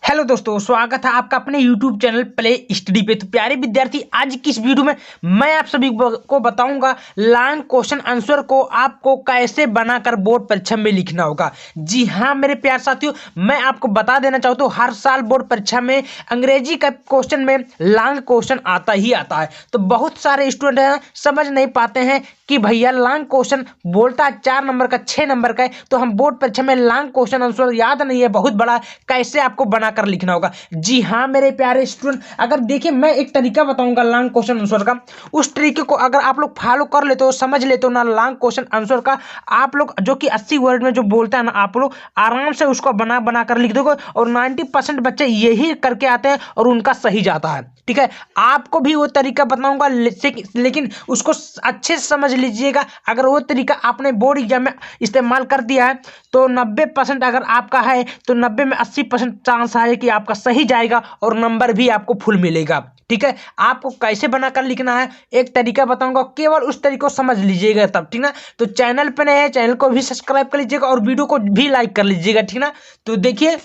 Hello दोस्तों, स्वागत है आपका अपने YouTube चैनल प्ले स्टडी पे। तो प्यारे विद्यार्थी, आज की इस वीडियो में मैं आप सभी को बताऊंगा लॉन्ग क्वेश्चन आंसर को आपको कैसे बनाकर बोर्ड परीक्षा में लिखना होगा। जी हाँ मेरे प्यारे साथियों, मैं आपको बता देना चाहता हूँ हर साल बोर्ड परीक्षा में अंग्रेजी का क्वेश्चन में लॉन्ग क्वेश्चन आता ही आता है। तो बहुत सारे स्टूडेंट समझ नहीं पाते हैं कि भैया लॉन्ग क्वेश्चन बोलता है 4 नंबर का 6 नंबर का है, तो हम बोर्ड परीक्षा में लॉन्ग क्वेश्चन आंसर याद नहीं है बहुत बड़ा, कैसे आपको बनाकर लिखना होगा। जी हाँ मेरे प्यारे स्टूडेंट, अगर देखिए मैं एक तरीका बताऊंगा लॉन्ग क्वेश्चन आंसर का, उस तरीके को अगर आप लोग फॉलो कर लेते हो, समझ लेते हो ना लॉन्ग क्वेश्चन आंसर का, आप लोग जो कि 80 वर्ड में जो बोलता है ना, आप लोग आराम से उसको बना बना कर लिख दोगे और 90% बच्चे यही करके आते हैं और उनका सही जाता है। ठीक है, आपको भी वो तरीका बताऊंगा, लेकिन उसको अच्छे से समझ लीजिएगा। अगर वो तरीका आपने बोर्ड एग्जाम में इस्तेमाल कर दिया है तो 90% अगर आपका है तो 90 में 80% चांस है कि आपका सही जाएगा और नंबर भी आपको फुल मिलेगा। ठीक है, आपको कैसे बनाकर लिखना है एक तरीका बताऊंगा, केवल उस तरीके को समझ लीजिएगा तब। ठीक ना, तो चैनल पे नए हैं, चैनल को भी सब्सक्राइब कर लीजिएगा और वीडियो को भी लाइक कर लीजिएगा। ठीक ना, तो देखिए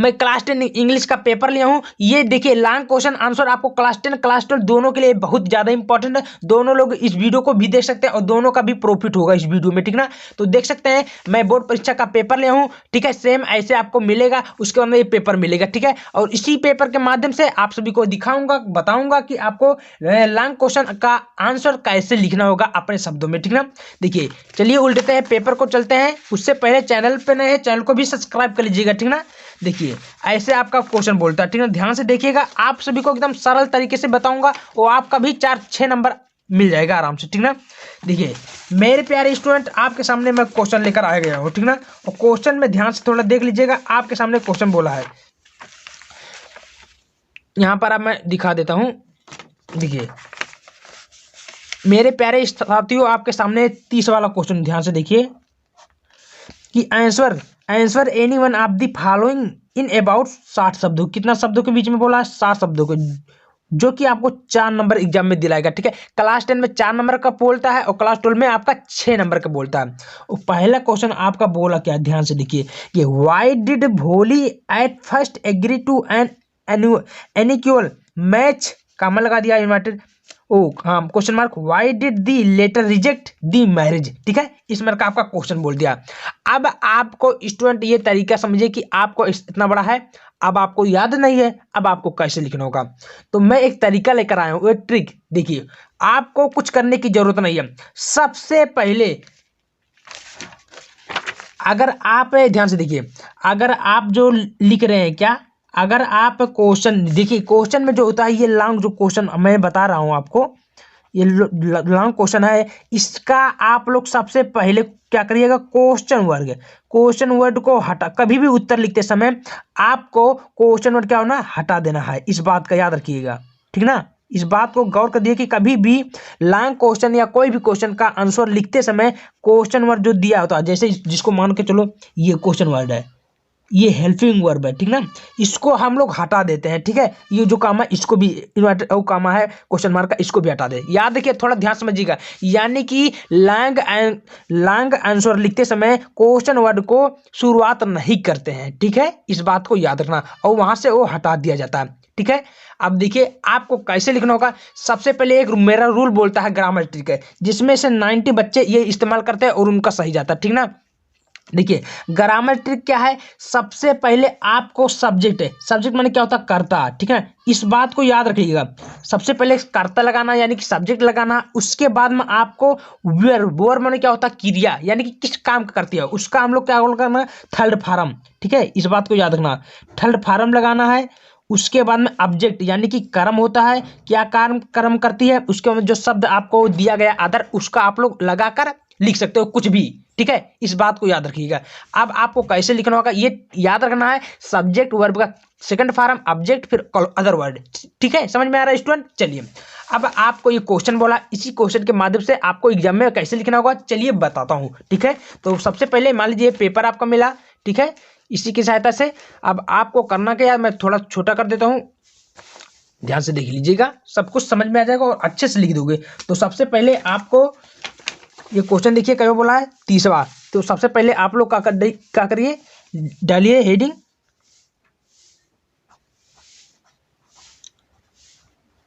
मैं क्लास 10 इंग्लिश का पेपर लिया हूं। ये देखिए लॉन्ग क्वेश्चन आंसर आपको क्लास 10 क्लास 12 दोनों के लिए बहुत ज्यादा इंपॉर्टेंट है। दोनों लोग इस वीडियो को भी देख सकते हैं और दोनों का भी प्रॉफिट होगा इस वीडियो में। ठीक ना, तो देख सकते हैं मैं बोर्ड परीक्षा का पेपर लिया हूं। ठीक है, सेम ऐसे आपको मिलेगा, उसके बाद में ये पेपर मिलेगा। ठीक है, और इसी पेपर के माध्यम से आप सभी को दिखाऊंगा, बताऊंगा कि आपको लॉन्ग क्वेश्चन का आंसर कैसे लिखना होगा अपने शब्दों में। ठीक ना, देखिए चलिए उल्टेते हैं पेपर को, चलते हैं। उससे पहले चैनल पे नए हैं, चैनल को भी सब्सक्राइब कर लीजिएगा। ठीक ना, देखिए ऐसे आपका क्वेश्चन बोलता है। ठीक है, ध्यान से देखिएगा, आप सभी को एकदम सरल तरीके से बताऊंगा और आपका भी 4-6 नंबर मिल जाएगा आराम से। ठीक ना, देखिए मेरे प्यारे स्टूडेंट, आपके सामने मैं क्वेश्चन लेकर आ गया हूं। ठीक ना, और क्वेश्चन में ध्यान से थोड़ा देख लीजिएगा, आपके सामने क्वेश्चन बोला है यहां पर। अब मैं दिखा देता हूं, देखिए मेरे प्यारे साथियों, आपके सामने 30 वाला क्वेश्चन, ध्यान से देखिए कि answer any one of the following in about 60 शब्दों। कितना शब्दों के बीच में बोला है? 60 शब्दों के, जो कि आपको 4 नंबर एग्जाम में दिलाएगा। ठीक है, क्लास 10 में 4 नंबर का बोलता है और क्लास 12 में आपका 6 नंबर का बोलता है। और पहला क्वेश्चन आपका बोला क्या, ध्यान से देखिए कि why did Bholi at first agree to an unequal match, comma लगा दिया यूनाइटेड, ओ हाँ question mark, why did the latter reject the marriage. ठीक है, इस मार्क का आपका क्वेश्चन बोल दिया। अब आपको स्टूडेंट ये तरीका समझिए कि आपको इतना बड़ा है, अब आपको याद नहीं है, अब आपको कैसे लिखना होगा। तो मैं एक तरीका लेकर आया हूं, एक ट्रिक। देखिए आपको कुछ करने की जरूरत नहीं है। सबसे पहले अगर आप ध्यान से देखिए, अगर आप जो लिख रहे हैं क्या, अगर आप क्वेश्चन देखिए, क्वेश्चन में जो होता है ये लॉन्ग जो क्वेश्चन मैं बता रहा हूं आपको, ये लॉन्ग क्वेश्चन है, इसका आप लोग सबसे पहले क्या करिएगा, क्वेश्चन वर्ड को हटा, कभी भी उत्तर लिखते समय आपको क्वेश्चन वर्ड क्या होना, हटा देना है। इस बात का याद रखिएगा। ठीक ना, इस बात को गौर कर दिए कि कभी भी लॉन्ग क्वेश्चन या कोई भी क्वेश्चन का आंसर लिखते समय क्वेश्चन वर्ड जो दिया होता है, जैसे जिसको मान के चलो ये क्वेश्चन वर्ड है, ये हेल्पिंग वर्ब है। ठीक ना, इसको हम लोग हटा देते हैं। ठीक है, ये जो काम है इसको भी, काम है क्वेश्चन मार्क का, इसको भी हटा दे। याद रखिए, थोड़ा ध्यान समझिएगा, यानी कि लॉन्ग आंसर लिखते समय क्वेश्चन वर्ड को शुरुआत नहीं करते हैं। ठीक है, इस बात को याद रखना और वहां से वो हटा दिया जाता है। ठीक है, अब देखिए आपको कैसे लिखना होगा। सबसे पहले एक मेरा रूल बोलता है ग्रामर ट्रिक है, जिसमें से 90 बच्चे ये इस्तेमाल करते हैं और उनका सही जाता है। ठीक ना, देखिए ग्रामर ट्रिक क्या है, सबसे पहले आपको सब्जेक्ट माने क्या होता है, कर्ता। ठीक है, इस बात को याद रखिएगा, सबसे पहले कर्ता लगाना यानी कि सब्जेक्ट लगाना, उसके बाद में आपको वर्ब माने क्या होता है, क्रिया, यानी कि किस काम का करती है, उसका हम लोग क्या करना, थर्ड फॉर्म। ठीक है, इस बात को याद रखना, थर्ड फॉर्म लगाना है। उसके बाद में ऑब्जेक्ट यानी कि कर्म होता है, क्या कर्म करती है, उसके बाद जो शब्द आपको दिया गया अदर, उसका आप लोग लगाकर लिख सकते हो कुछ भी। ठीक है, इस बात को याद रखिएगा। अब आपको कैसे लिखना होगा ये याद रखना है, सब्जेक्ट वर्ब का सेकंड फॉर्म, ऑब्जेक्ट, फिर अदर वर्ड। ठीक है, समझ में आ रहा है स्टूडेंट? चलिए अब आपको ये क्वेश्चन बोला, इसी क्वेश्चन के माध्यम से आपको एग्जाम में कैसे लिखना होगा चलिए बताता हूं। ठीक है, तो सबसे पहले मान लीजिए पेपर आपका मिला। ठीक है, इसी की सहायता से अब आपको करना क्या है, मैं थोड़ा छोटा कर देता हूं, ध्यान से देख लीजिएगा, सब कुछ समझ में आ जाएगा और अच्छे से लिख दोगे। तो सबसे पहले आपको ये क्वेश्चन देखिए क्या बोला है, 30वां। तो सबसे पहले आप लोग क्या करिए, डालिए heading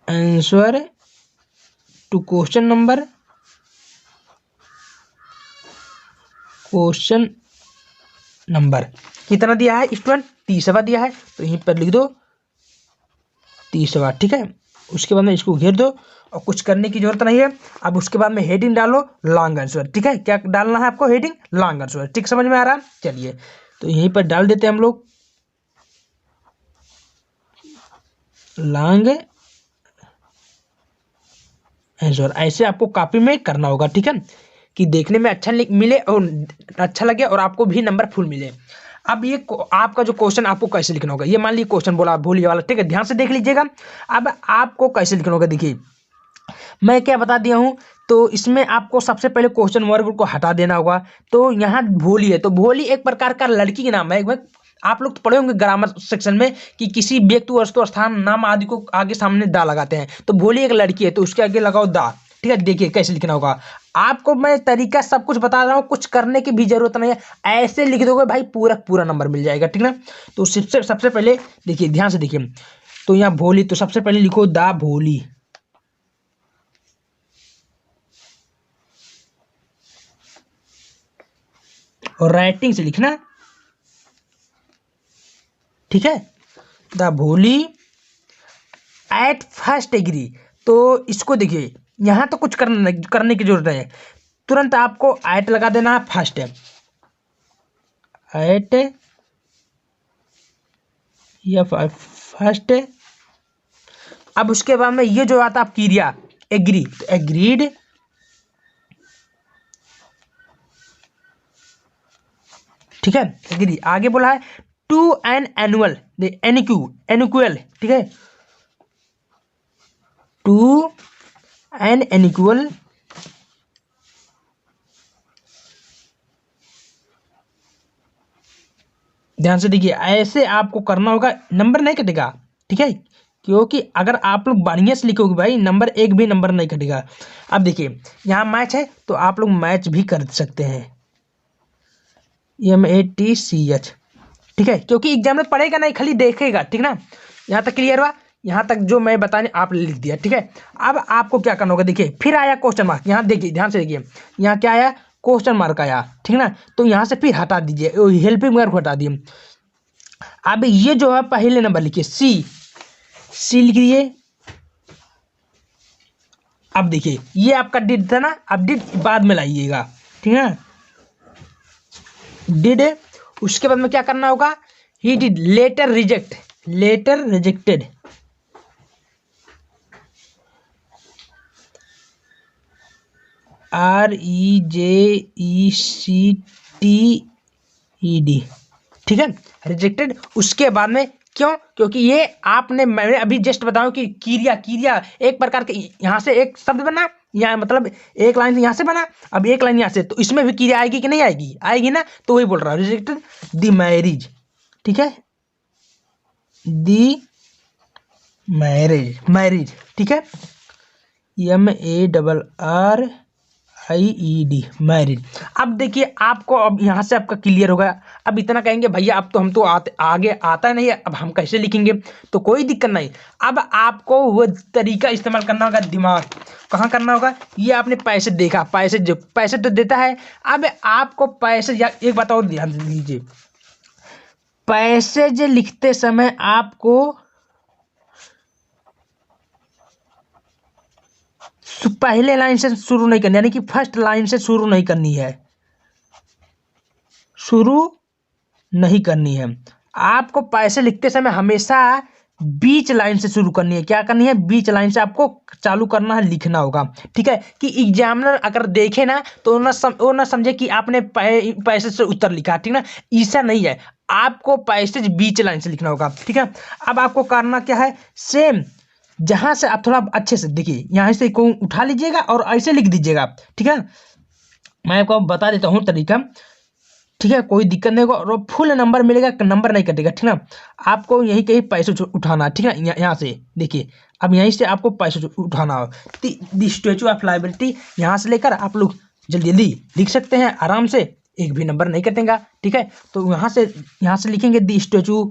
answer to question number कितना दिया है स्टूडेंट, 30वां दिया है, तो यहीं पर लिख दो 30वां। ठीक है, उसके बाद में इसको घेर दो और कुछ करने की जरूरत नहीं है। अब उसके बाद में हेडिंग डालो लॉन्ग आंसर। ठीक है, क्या डालना है आपको, हेडिंग लॉन्ग आंसर। ठीक, समझ में आ रहा है? चलिए तो यहीं पर डाल देते हैं हम लोग लॉन्ग आंसर। ऐसे आपको कॉपी में करना होगा। ठीक है, कि देखने में अच्छा मिले और अच्छा लगे और आपको भी नंबर फुल मिले। अब ये आपका जो क्वेश्चन आपको कैसे लिखना होगा, ये मान लीजिए क्वेश्चन बोला भूलिए वाला। ठीक है, ध्यान से देख लीजिएगा। अब आपको कैसे लिखना होगा, देखिए मैं क्या बता दिया हूँ। तो इसमें आपको सबसे पहले क्वेश्चन वर्ग को हटा देना होगा। तो यहाँ भोली है, तो भोली एक प्रकार का लड़की के नाम है। आप लोग तो पढ़े होंगे ग्रामर सेक्शन में कि किसी व्यक्ति वस्तु स्थान नाम आदि को आगे सामने दा लगाते हैं। तो भोली एक लड़की है, तो उसके आगे लगाओ दा। ठीक है, देखिए कैसे लिखना होगा। आपको मैं तरीका सब कुछ बता रहा हूँ, कुछ करने की भी जरूरत नहीं है। ऐसे लिख दोगे भाई पूरा नंबर मिल जाएगा। ठीक ना, तो सबसे पहले देखिए, ध्यान से देखिए। तो यहाँ भोली, तो सबसे पहले लिखो दा भोली। और राइटिंग से लिखना। ठीक है, द भोली एट फर्स्ट डिग्री। तो इसको देखिए, यहां तो कुछ करने की जरूरत है, तुरंत आपको एट लगा देना है। फर्स्ट है एट या फर्स्ट। अब उसके बाद में ये जो आता है क्रिया एग्री, तो एग्रीड। ठीक है, एग्री। आगे बोला है टू एन एनुअल एनिक्वल। ठीक है, टू एन एनिक्वल ध्यान से देखिए, ऐसे आपको करना होगा, नंबर नहीं कटेगा। ठीक है, क्योंकि अगर आप लोग बढ़िया से लिखोगे भाई, नंबर एक भी नंबर नहीं कटेगा। अब देखिए यहाँ मैच है, तो आप लोग मैच भी कर सकते हैं, MATCH। ठीक है, क्योंकि एग्जाम में पढ़ेगा नहीं, खाली देखेगा। ठीक ना, यहाँ तक क्लियर हुआ? यहाँ तक जो मैं बताने आप लिख दिया। ठीक है, अब आपको क्या करना होगा, देखिए फिर आया क्वेश्चन मार्क। यहाँ देखिए, ध्यान से देखिए, यहाँ क्या आया, क्वेश्चन मार्क आया। ठीक ना, तो यहाँ से फिर हटा दीजिए, हेल्पिंग वर्ब हटा दिए। अब ये जो है पहले नंबर लिखिए सी लिख दिए। अब देखिए ये आपका डिड था ना, अब डिड बाद में लाइएगा। ठीक है, डिड। उसके बाद में क्या करना होगा, he did letter rejected. REJECTED। ठीक है, रिजेक्टेड। उसके बाद में क्यों, क्योंकि ये आपने, मैंने अभी जस्ट बताऊं कि क्रिया एक प्रकार के, यहाँ से एक शब्द बना, यहाँ मतलब एक लाइन यहाँ से बना, अब एक लाइन यहाँ से, तो इसमें भी क्रिया आएगी कि नहीं आएगी, आएगी ना। तो वही बोल रहा हूँ, रिजेक्टेड द मैरिज। ठीक है, द मैरिज। ठीक है, MARRIED मैरिज। अब देखिए आपको, अब यहाँ से आपका क्लियर होगा। अब इतना कहेंगे भैया अब तो हम तो आगे आता नहीं है, अब हम कैसे लिखेंगे, तो कोई दिक्कत नहीं। अब आपको वो तरीका इस्तेमाल करना होगा, दिमाग कहाँ करना होगा। ये आपने पैसे देखा, पैसे तो देता है। अब आपको पैसे, या एक बात और ध्यान दीजिए, पैसे जो लिखते समय आपको पहले लाइन से शुरू नहीं करनी, यानी कि फर्स्ट लाइन से शुरू नहीं करनी है। आपको पैसे लिखते समय हमेशा बीच लाइन से शुरू करनी है। क्या करनी है, बीच लाइन से आपको चालू करना है, लिखना होगा। ठीक है, कि एग्जामिनर अगर देखे ना तो वो ना समझे कि आपने पैसे से उत्तर लिखा। ठीक ना, ऐसा नहीं है, आपको पैसे बीच लाइन से लिखना होगा। ठीक है, अब आपको करना क्या है, सेम जहां से आप थोड़ा अच्छे से देखिए, यहाँ से को उठा लीजिएगा और ऐसे लिख दीजिएगा। ठीक है, मैं आपको बता देता हूँ तरीका। ठीक है, कोई दिक्कत नहीं होगा और फुल नंबर मिलेगा, नंबर नहीं कटेगा। ठीक ना, आपको यही कहीं पैसे उठाना। ठीक है, यहाँ से देखिए, अब यहीं से आपको पैसे उठाना हो। द स्टैचू ऑफ लाइबिलिटी यहाँ से लेकर आप लोग जल्दी लिख सकते हैं आराम से, एक भी नंबर नहीं कटेगा। ठीक है, तो यहाँ से लिखेंगे द स्टैचू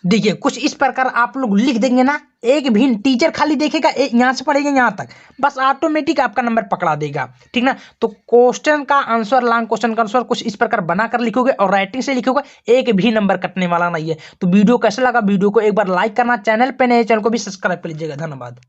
देखिए कुछ इस प्रकार आप लोग लिख देंगे ना, एक भी टीचर खाली देखेगा यहाँ से पढ़ेगा यहाँ तक, बस ऑटोमेटिक आपका नंबर पकड़ा देगा, ठीक ना। तो क्वेश्चन का आंसर, लॉन्ग क्वेश्चन का आंसर कुछ इस प्रकार बनाकर लिखोगे और राइटिंग से लिखोगे, एक भी नंबर कटने वाला नहीं है। तो वीडियो कैसा लगा, वीडियो को एक बार लाइक करना, चैनल पे नए चैनल को भी सब्सक्राइब कर लीजिएगा। धन्यवाद।